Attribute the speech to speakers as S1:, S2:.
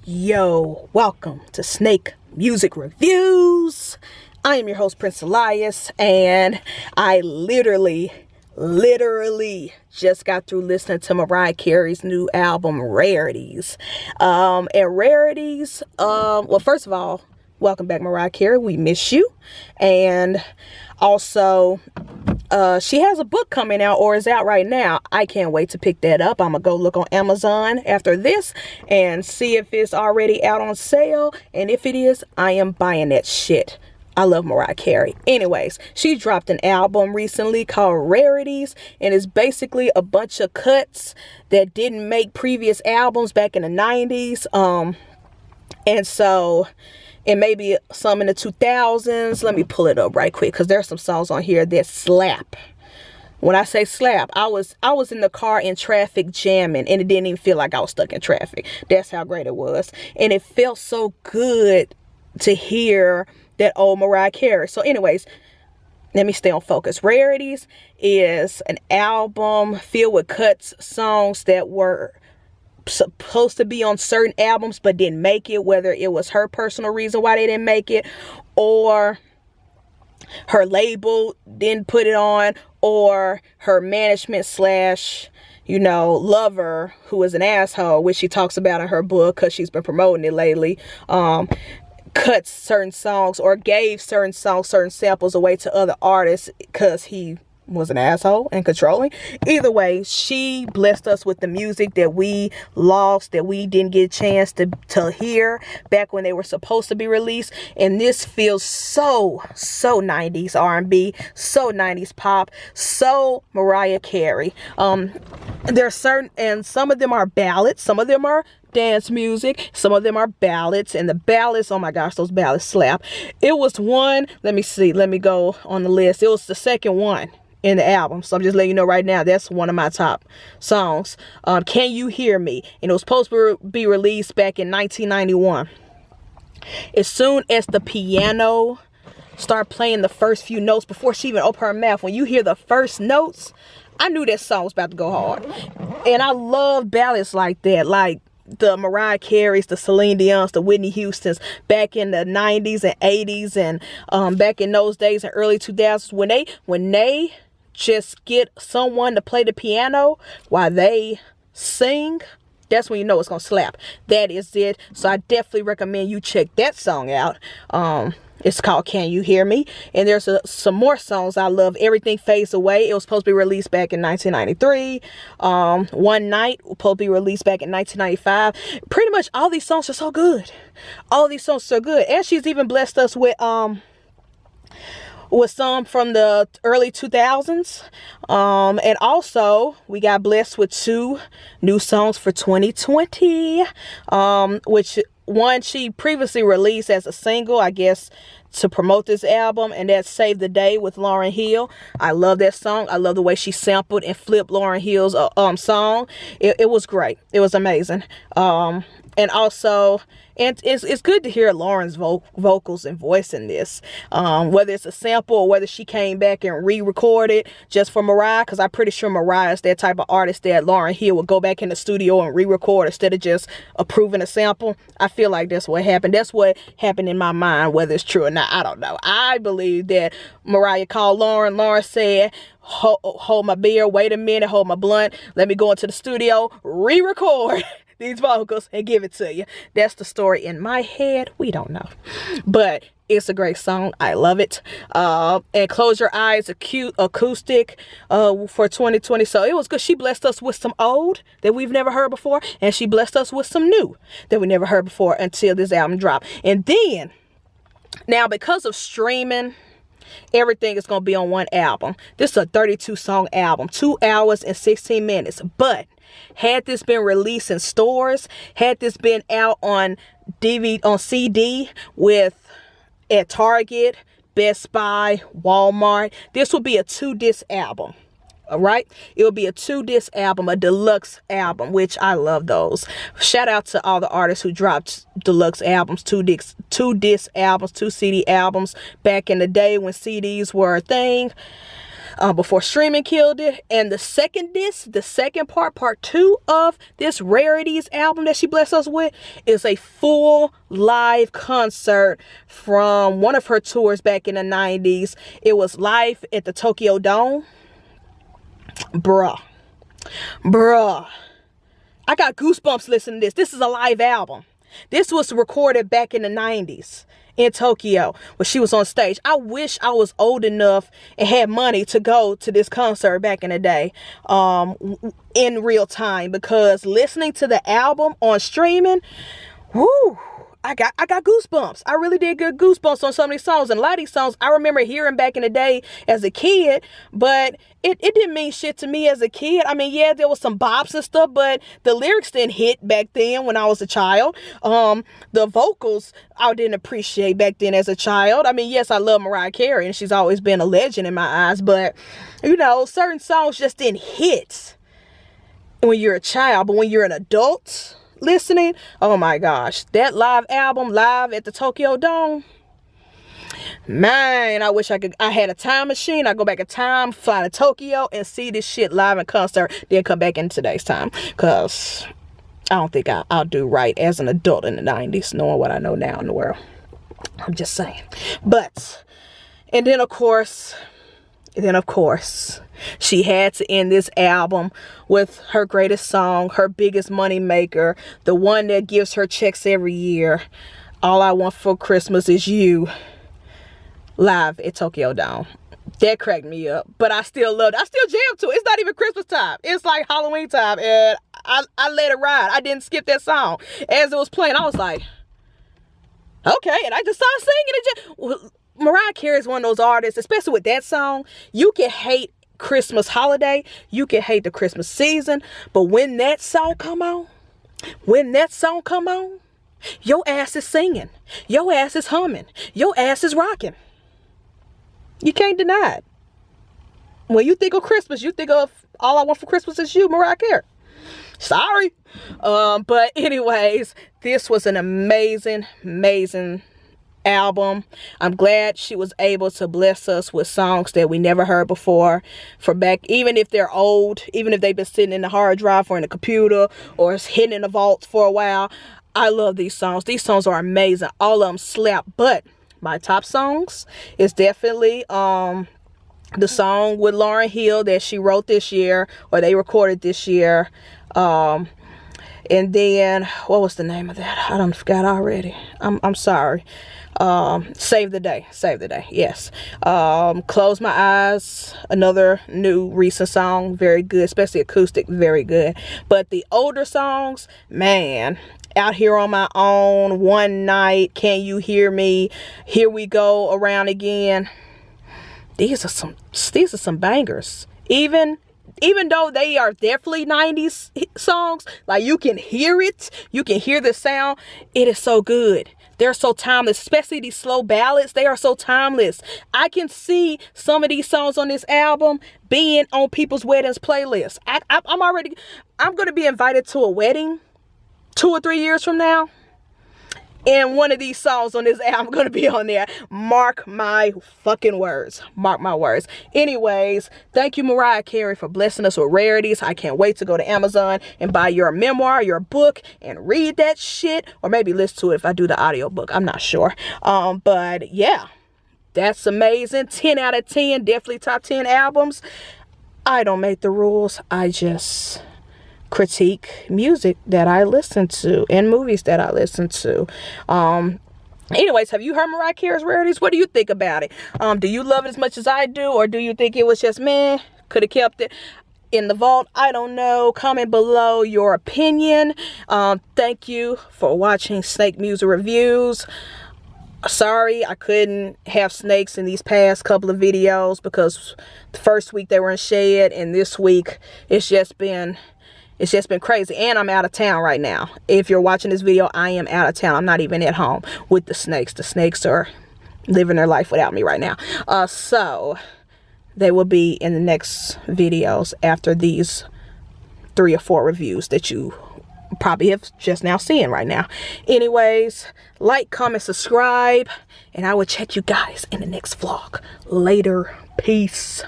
S1: Yo, welcome to Snake Music Reviews. I am your host, Prince Elias, and I literally just got through listening to Mariah Carey's new album, Rarities. And Rarities, well, first of all, welcome back, Mariah Carey. We miss you. And also, she has a book coming out, or is out right now. I can't wait to pick that up. I'm gonna go look on Amazon after this and see if it's already out on sale. And if it is, I am buying that shit. I love Mariah Carey. Anyways, she dropped an album recently called Rarities, and it's basically a bunch of cuts that didn't make previous albums back in the 90s. And so, and maybe some in the 2000s. Let me pull it up right quick, because there's some songs on here that slap. When I say slap, I was in the car in traffic jamming, and it didn't even feel like I was stuck in traffic. That's how great it was. And it felt so good to hear that old Mariah Carey. So anyways, let me stay on focus. Rarities is an album filled with cuts, songs that were supposed to be on certain albums but didn't make it, whether it was her personal reason why they didn't make it, or her label didn't put it on, or her management slash lover, who is an asshole, which she talks about in her book because she's been promoting it lately, cut certain songs or gave certain songs, certain samples away to other artists because he was an asshole and controlling. Either way, she blessed us with the music that we lost, that we didn't get a chance to hear back when they were supposed to be released. And this feels so 90s R&B, so 90s pop, so Mariah Carey. There's certain, and some of them are ballads, some of them are dance music, some of them are ballads, and the ballads, oh my gosh, those ballads slap. It was one, let me go on the list. It was the second one in the album, so I'm just letting you know right now, that's one of my top songs. Can You Hear Me? And it was supposed to be released back in 1991. As soon as the piano start playing the first few notes, before she even opened her mouth, when you hear the first notes, I knew that song was about to go hard. And I love ballads like that, like the Mariah Careys, the Celine Dion's, the Whitney Houstons, back in the 90s and 80s, and back in those days in early 2000s, when they just get someone to play the piano while they sing, that's when you know it's gonna slap. That is it. So I definitely recommend you check that song out. It's called Can You Hear Me? And there's some more songs I love. Everything Fades Away. It was supposed to be released back in 1993. One Night was supposed to be released back in 1995. Pretty much all these songs are so good. All these songs are so good. And she's even blessed us with some from the early 2000s. And also we got blessed with 2 new songs for 2020, which one she previously released as a single, I guess, to promote this album, and that's Save the Day with Lauryn Hill. I love that song. I love the way she sampled and flipped Lauryn Hill's song. It was great. It was amazing. And also, and it's good to hear Lauren's vocals and voice in this, whether it's a sample or whether she came back and re-recorded just for Mariah, because I'm pretty sure Mariah is that type of artist that Lauryn Hill would go back in the studio and re-record instead of just approving a sample. I feel like that's what happened. That's what happened in my mind. Whether it's true or not, I don't know. I believe that Mariah called Lauren. Lauren said, hold my beer, wait a minute, hold my blunt, let me go into the studio, re-record these vocals and give it to you. That's the story in my head. We don't know, but it's a great song. I love it. And Close Your Eyes, a cute acoustic for 2020. So it was good. She blessed us with some old that we've never heard before, and she blessed us with some new that we never heard before until this album dropped. And then now, because of streaming, everything is going to be on one album. This is a 32 song album, 2 hours and 16 minutes. But had this been released in stores, had this been out on DVD, on CD at Target, Best Buy, Walmart, this would be a 2-disc album. All right, it will be a 2-disc album, a deluxe album, which I love those. Shout out to all the artists who dropped deluxe albums, 2-disc albums, 2 CD albums back in the day when CDs were a thing. before streaming killed it. And the second disc, the second part 2 of this Rarities album that she blessed us with, is a full live concert from one of her tours back in the 90s. It was live at the Tokyo Dome. Bruh, I got goosebumps listening to this. This is a live album. This was recorded back in the 90s in Tokyo when she was on stage. I wish I was old enough and had money to go to this concert back in the day in real time, because listening to the album on streaming, whoo, I got goosebumps. I really did get goosebumps on some of these songs. And a lot of these songs I remember hearing back in the day as a kid, but it didn't mean shit to me as a kid. I mean, yeah, there was some bops and stuff, but the lyrics didn't hit back then when I was a child. The vocals I didn't appreciate back then as a child. I mean, yes, I love Mariah Carey and she's always been a legend in my eyes, but you know, certain songs just didn't hit when you're a child. But when you're an adult listening, oh my gosh, that live album, live at the Tokyo Dome, man, I wish I had a time machine. I go back in time, fly to Tokyo and see this shit live in concert, then come back in today's time, because I don't think I'll do right as an adult in the 90s, knowing what I know now in the world. I'm just saying. But and then of course she had to end this album with her greatest song, her biggest money maker, the one that gives her checks every year, All I Want for Christmas Is You, live at Tokyo Dome. That cracked me up, but I still loved it. I still jam to it. It's not even Christmas time. It's like Halloween time, and I let it ride. I didn't skip that song. As it was playing, I was like, okay, and I just started singing it. Mariah Carey is one of those artists, especially with that song. You can hate Christmas holiday, you can hate the Christmas season, but when that song come on, your ass is singing, your ass is humming, your ass is rocking. You can't deny it. When you think of Christmas, you think of All I Want for Christmas Is You, Mariah Carey. Sorry. But anyways, this was an amazing album. I'm glad she was able to bless us with songs that we never heard before, for back, even if they're old, even if they've been sitting in the hard drive or in the computer or it's hidden in the vault for a while. I love these songs. These songs are amazing. All of them slap. But my top songs is definitely the song with Lauryn Hill that she wrote this year, or they recorded this year. And then what was the name of that? I done forgot already. I'm sorry. Save the Day. Yes. Close My Eyes, another new recent song, very good, especially acoustic, very good. But the older songs, man, Out Here on My Own, One Night, Can You Hear Me, Here We Go Around Again. These are some bangers. Even though they are definitely 90s songs, like you can hear it, you can hear the sound, it is so good. They're so timeless, especially these slow ballads. They are so timeless. I can see some of these songs on this album being on people's weddings playlists. I'm going to be invited to a wedding 2 or 3 years from now, and one of these songs on this album going to be on there. Mark my fucking words. Mark my words. Anyways, thank you, Mariah Carey, for blessing us with Rarities. I can't wait to go to Amazon and buy your memoir, your book, and read that shit. Or maybe listen to it if I do the audiobook. I'm not sure. But yeah, that's amazing. 10 out of 10. Definitely top 10 albums. I don't make the rules. I just critique music that I listen to and movies that I listen to. Anyways, have you heard Mariah Carey's Rarities? What do you think about it? Do you love it as much as I do, or do you think it was just, man, could have kept it in the vault? I don't know. Comment below your opinion. Thank you for watching Snake Music Reviews. Sorry I couldn't have snakes in these past couple of videos, because the first week they were in shed, and this week it's just been crazy. And I'm out of town right now. If you're watching this video, I am out of town. I'm not even at home with the snakes. The snakes are living their life without me right now. So they will be in the next videos after these 3 or 4 reviews that you probably have just now seen right now. Anyways, like, comment, subscribe, and I will check you guys in the next vlog. Later. Peace.